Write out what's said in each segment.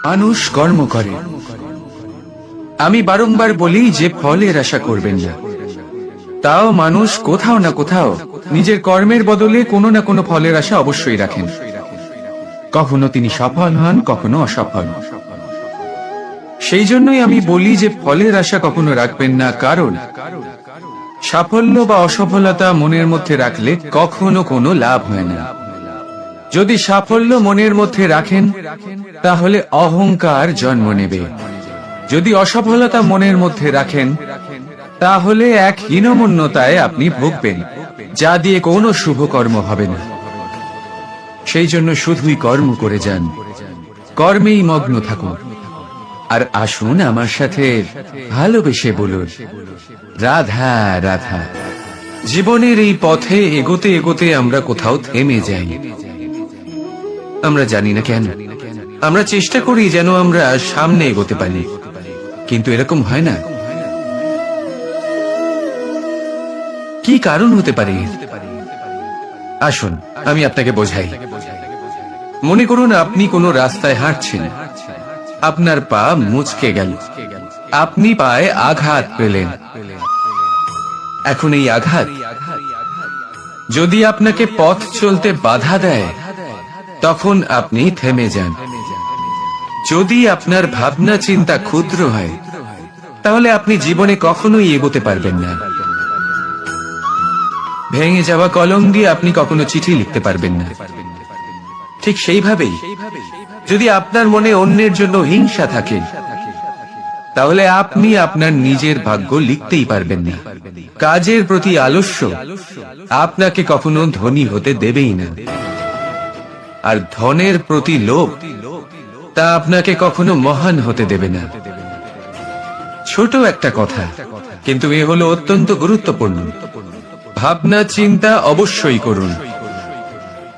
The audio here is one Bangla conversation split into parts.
মানুষ কর্ম করে। আমি বারংবার বলি যে ফলের আশা করবেন না। তাও মানুষ কোথাও না কোথাও নিজের কর্মের বদলে কোনো না কোনো ফলের আশা অবশ্যই রাখেন। কখনো তিনি সফল হন, কখনো অসফল। সেই জন্যই আমি বলি যে ফলের আশা কখনো রাখবেন না, কারণ সাফল্য বা অসফলতা মনের মধ্যে রাখলে কখনো কোনো লাভ হয় না। যদি সাফল্য মনের মধ্যে রাখেন তাহলে অহংকার জন্ম নেবে। যদি অসফলতা মনের মধ্যে রাখেন তাহলে এক হীনমন্যতায় আপনি ভুগবেন, যা দিয়ে কোনো শুভ কর্ম হবে না। সেই জন্য শুধুই কর্ম করে যান, কর্মেই মগ্ন থাকুন। আর আসুন আমার সাথে ভালোবেসে বলুন, রাধা রাধা। জীবনের এই পথে এগোতে এগোতে আমরা কোথাও থেমে যাই। আমরা জানি না কেন। আমরা চেষ্টা করি যেন আমরা সামনে এগোতে পারি, কিন্তু এরকম হয় না। কি কারণ হতে পারে? আসুন আমি আপনাকে বোঝাই। মনে করুন আপনি কোনো রাস্তায় হাঁটছেন, আপনার পা মুচকে গেল, আপনি পায়ে আঘাত পেলেন। এখন এই আঘাত যদি আপনাকে পথ চলতে বাধা দেয়, তখন আপনি থেমে যান। যদি আপনার ভাবনা চিন্তা ক্ষুদ্র হয়, তাহলে আপনি জীবনে কখনোই এগোতে পারবেন না। ভেঙে যাওয়া কলম দিয়ে আপনি কখনো চিঠি লিখতে পারবেন না। ঠিক সেইভাবেই যদি আপনার মনে অন্যের জন্য হিংসা থাকে, তাহলে আপনি আপনার নিজের ভাগ্য লিখতেই পারবেন না। কাজের প্রতি আলস্য আপনাকে কখনো ধনী হতে দেবেই না। আর ধনের প্রতি লোভ তা আপনাকে কখনো মহান হতে দেবে না। ছোট একটা কথা, কিন্তু এ হলো অত্যন্ত গুরুত্বপূর্ণ। ভাবনা চিন্তা অবশ্যই করুন,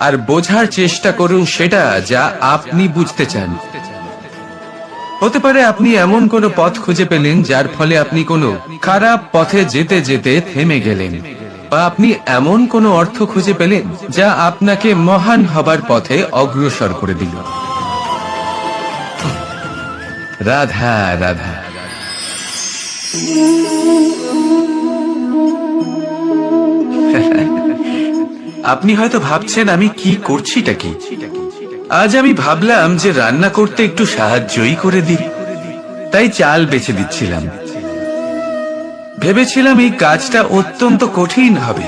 আর বোঝার চেষ্টা করুন সেটা যা আপনি বুঝতে চান। হতে পারে আপনি এমন কোনো পথ খুঁজে পেলেন যার ফলে আপনি কোনো খারাপ পথে যেতে যেতে থেমে গেলেন, বা আপনি এমন কোনো অর্থ খুঁজে পেলেন যা আপনাকে মহান হবার পথে অগ্রসর করে দিল। রাধা রাধা। আপনি হয়তো ভাবছেন আমি কি করছিটা কি। আজ আমি ভাবলাম যে রান্না করতে একটু সাহায্যই করে দিই, তাই চাল বেছে দিচ্ছিলাম। ভেবেছিলাম এই কাজটা অত্যন্ত কঠিন হবে।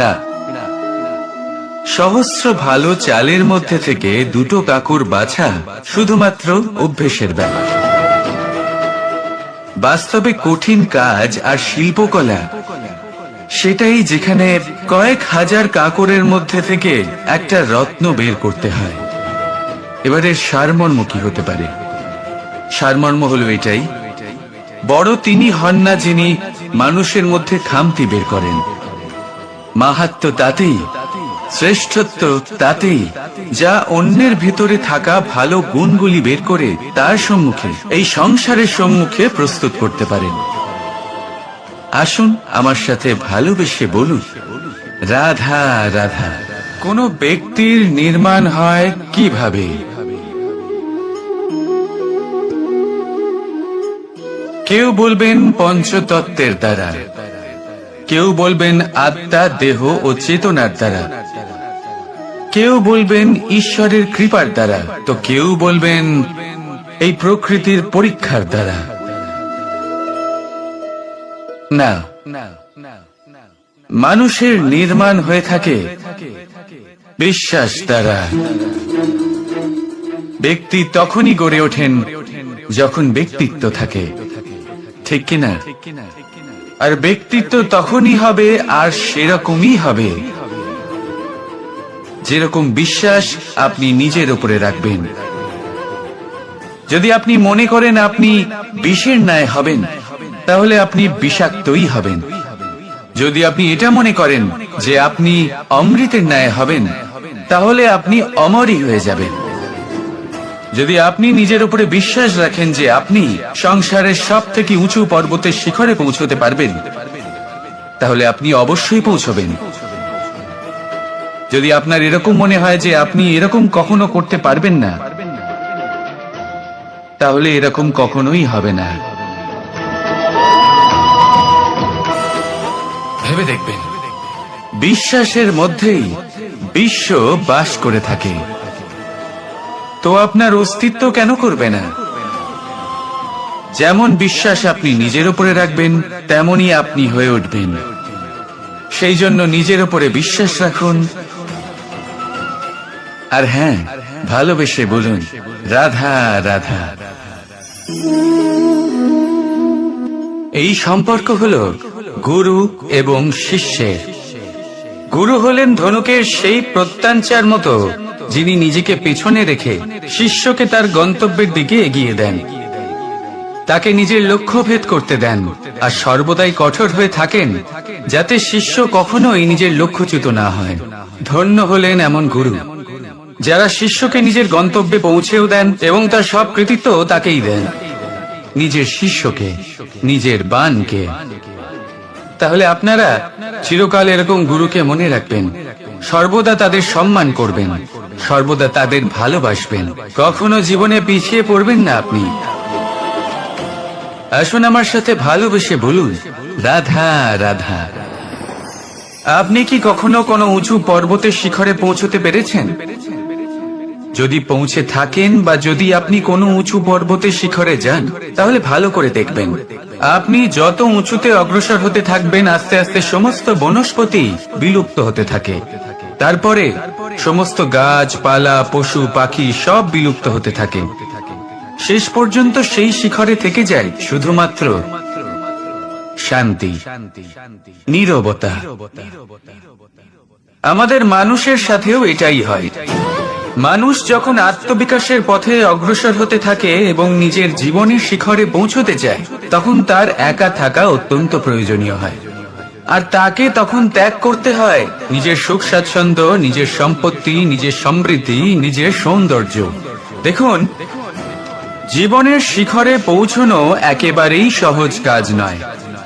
না, সহস্র ভালো চালের মধ্যে থেকে দুটো কাকুর বাছা শুধুমাত্র অভ্যেসের ব্যাপার। বাস্তবে কঠিন কাজ আর শিল্পকলা সেটাই যেখানে কয়েক হাজার কাকরের মধ্যে থেকে একটা রত্ন বের করতে হয়। এবারে সারমর্ম কি হতে পারে? সারমর্ম হলো এটাই, বড় তিনি হন না যিনি মানুষের মধ্যে খামতি বের করেন। মাহাত্ম্য তাতেই, শ্রেষ্ঠত্ব তাতেই, যা অন্যের ভিতরে থাকা ভালো গুণগুলি বের করে তার সম্মুখে, এই সংসারের সম্মুখে প্রস্তুত করতে পারেন। আসুন আমার সাথে ভালোবেসে বলুন, রাধা রাধা। কোন ব্যক্তির নির্মাণ হয় কিভাবে? কেউ বলবেন পঞ্চতত্ত্বের দ্বারা, কেউ বলবেন আত্মা, দেহ ও চেতনার দ্বারা, কেউ বলবেন ঈশ্বরের কৃপার দ্বারা, তো কেউ বলবেন এই প্রকৃতির পরীক্ষার দ্বারা। না, মানুষের নির্মাণ হয়ে থাকে বিশ্বাস দ্বারা। ব্যক্তি তখনই গড়ে ওঠেন যখন ব্যক্তিত্ব থাকে, ঠিক কিনা? আর ব্যক্তিত্ব তখনই হবে আর সেরকমই হবে যেরকম বিশ্বাস আপনি নিজের উপরে রাখবেন। যদি আপনি মনে করেন আপনি বিষের ন্যায় হবেন, তাহলে আপনি বিষাক্তই হবেন। যদি আপনি এটা মনে করেন যে আপনি অমৃতের ন্যায় হবেন, তাহলে আপনি অমরই হয়ে যাবেন। যদি আপনি নিজের উপরে বিশ্বাস রাখেন যে আপনি সংসারের সব থেকে উঁচু পর্বতের শিখরে পৌঁছতে পারবেন, তাহলে আপনি অবশ্যই পৌঁছবেন। যদি আপনার এরকম মনে হয় যে আপনি এরকম কখনো করতে পারবেন না, তাহলে এরকম কখনোই হবে না। ভেবে দেখবেন, বিশ্বাসের মধ্যেই বিশ্ব বাস করে থাকে, তো আপনার অস্তিত্ব কেন করবে না? যেমন বিশ্বাস আপনি নিজের উপরে রাখবেন, তেমনই আপনি হয়ে উঠবেন। সেই জন্য নিজের উপরে বিশ্বাস রাখুন, আর হ্যাঁ, ভালোবেসে বলুন রাধা রাধা। এই সম্পর্ক হলো গুরু এবং শিষ্যের। গুরু হলেন ধনুকের সেই প্রত্যঞ্চার মতো, যিনি নিজেকে পেছনে রেখে শিষ্যকে তার গন্তব্যের দিকে এগিয়ে দেন, তাকে নিজের লক্ষ্য ভেদ করতে দেন, আর সর্বদাই কঠোর হয়ে থাকেন যাতে শিষ্য কখনোই নিজের লক্ষ্যচ্যুত না হয়। ধন্য হলেন এমন গুরু যারা শিষ্যকে নিজের গন্তব্যে পৌঁছেও দেন এবং তার সব কৃতিত্ব তাকেই দেন, নিজের শিষ্যকে, নিজের বাণকে। তাহলে আপনারা চিরকাল এরকম গুরুকে মনে রাখবেন, সর্বদা তাদের সম্মান করবেন, সর্বদা তাদের ভালোবাসবেন, কখনো জীবনে পিছিয়ে পড়বেন না আপনি। আসুন আমার সাথে ভালোবেসে বলুন রাধা রাধা। আপনি কি কখনো কোনো উঁচু পর্বতের শিখরে পৌঁছতে পেরেছেন? যদি পৌঁছে থাকেন বা যদি আপনি কোনো উঁচু পর্বতের শিখরে যান, তাহলে ভালো করে দেখবেন, আপনি যত উঁচুতে অগ্রসর হতে থাকবেন, আস্তে আস্তে সমস্ত বনস্পতি বিলুপ্ত হতে থাকে, তারপরে সমস্ত গাছপালা, পশু পাখি সব বিলুপ্ত হতে থাকে। শেষ পর্যন্ত সেই শিখরে থেকে যায় শুধুমাত্র শান্তি, নীরবতা। আমাদের মানুষের সাথেও এটাই হয়। মানুষ যখন আত্মবিকাশের পথে অগ্রসর হতে থাকে এবং নিজের জীবনের শিখরে পৌঁছতে চায়, তখন তার একা থাকা অত্যন্ত প্রয়োজনীয় হয়, আর তাকে তখন ত্যাগ করতে হয় নিজের সুখ স্বাচ্ছন্দ্য, নিজের সম্পত্তি, নিজের সমৃদ্ধি, নিজের সৌন্দর্য। দেখুন, জীবনের শিখরে পৌঁছানো একেবারেই সহজ কাজ নয়।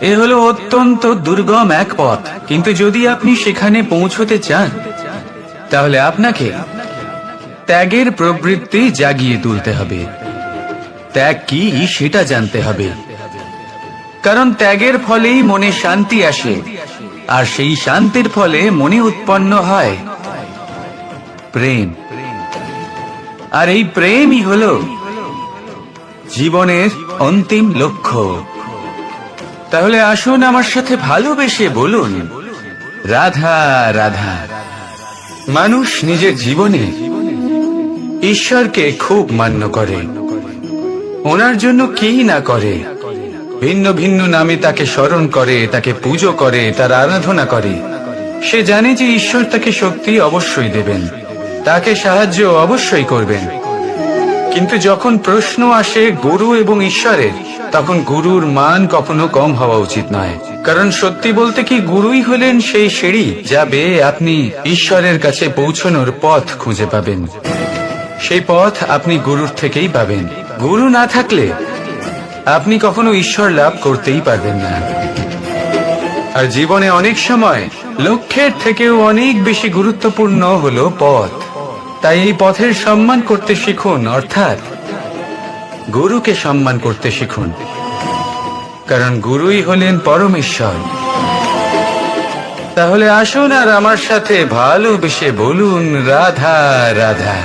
এ হলো অত্যন্ত দুর্গম এক পথ, কিন্তু যদি আপনি সেখানে পৌঁছতে চান, তাহলে আপনাকে ত্যাগের প্রবৃত্তি জাগিয়ে তুলতে হবে। ত্যাগ কি সেটা জানতে হবে, কারণ ত্যাগের ফলেই মনে শান্তি আসে, আর সেই শান্তির ফলে মনে উৎপন্ন হয় প্রেম, আর এই প্রেমই হলো জীবনের অন্তিম লক্ষ্য। তাহলে আসুন আমার সাথে ভালোবেসে বলুন রাধা রাধা। মানুষ নিজের জীবনে ঈশ্বরকে খুব মান্য করে, ওনার জন্য কি না করে, ভিন্ন ভিন্ন নামে তাকে স্মরণ করে, তাকে পুজো করে, তার আরাধনা করে। সে জানে যে ঈশ্বর তাকে শক্তি অবশ্যই দেবেন, তাকে সাহায্য অবশ্যই করবেন। কিন্তু যখন প্রশ্ন আসে গুরু এবং ঈশ্বরের, তখন গুরুর মান কখনো কম হওয়া উচিত নয়, কারণ সত্যি বলতে কি গুরুই হলেন সেই সিঁড়ি যা বেয়ে আপনি ঈশ্বরের কাছে পৌঁছানোর পথ খুঁজে পাবেন। সেই পথ আপনি গুরুর থেকেই পাবেন। গুরু না থাকলে আপনি কখনো ঈশ্বর লাভ করতেই পারবেন না। আর জীবনে অনেক সময় লক্ষ্যের থেকেও অনেক বেশি গুরুত্বপূর্ণ হলো পথ। তাই এই পথের সম্মান করতে শিখুন, অর্থাৎ গুরুকে সম্মান করতে শিখুন, কারণ গুরুই হলেন পরমেশ্বর। তাহলে আসুন আর আমার সাথে ভালোবেসে বলুন রাধা রাধা।